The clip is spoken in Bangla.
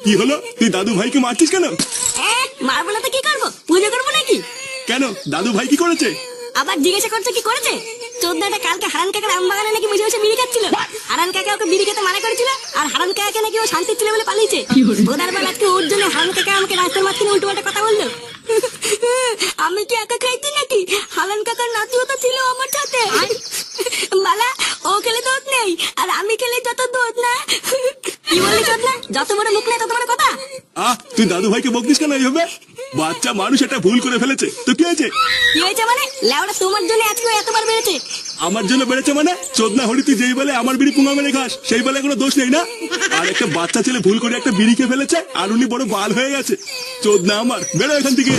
কি হলো, তুই দাদু ভাইকে মারছিস কেন? মারবো না তো কি করবো, পুজো করবো নাকি? কেন, দাদু ভাই কি করেছে? আবার জিজ্ঞাসা করছে কি করেছে? চোদ্দাটা কালকে হারান কাকার আম বাগানে নাকি বসে বসে বিড়ি খাচ্ছিল। হারান কাকা ওকে বিড়ি খেতে মানা করেছিল, আর হারান কাকাকে নাকি ও শান্তি ছিল বলে পালিয়েছে। বোধার বেলা আজকে ওর জন্য হারান কাকা আমাকে রাস্তার মাঝখানে উল্টো পাল্টা কথা বললো। আমি কি একা খাইছি নাকি? হারান কাকার নাতিও তো ছিল আমার সাথে। বালা, ও খেলে দোষ নেই, আর আমি খেলে যত দোষ না। কি বললি চোদনা? যত বড় মুখ নেই তত বড় কথা। তুই দাদু ভাইকে বকতিস কেন এইভাবে? বাচ্চা মানুষ এটা ভুল করে ফেলেছে, তো কি হয়েছে? কি হয়েছে মানে? লেওড়া তোমার জন্য আজকে ও এতবার বেড়েছে। আমার জন্য বেড়েছে মানে? চোদনা হরি, তুই যেই বলে আমার বিড়ি পুঙ্গা মেরে খাস, সেই বলে কোনো দোষ নেই না? আর একটা বাচ্চা ছেলে ভুল করে একটা বিড়ি খেয়ে ফেলেছে, আর উনি বড় বাল হয়ে গেছে। চোদনা আমার, বেরো এখান থেকে।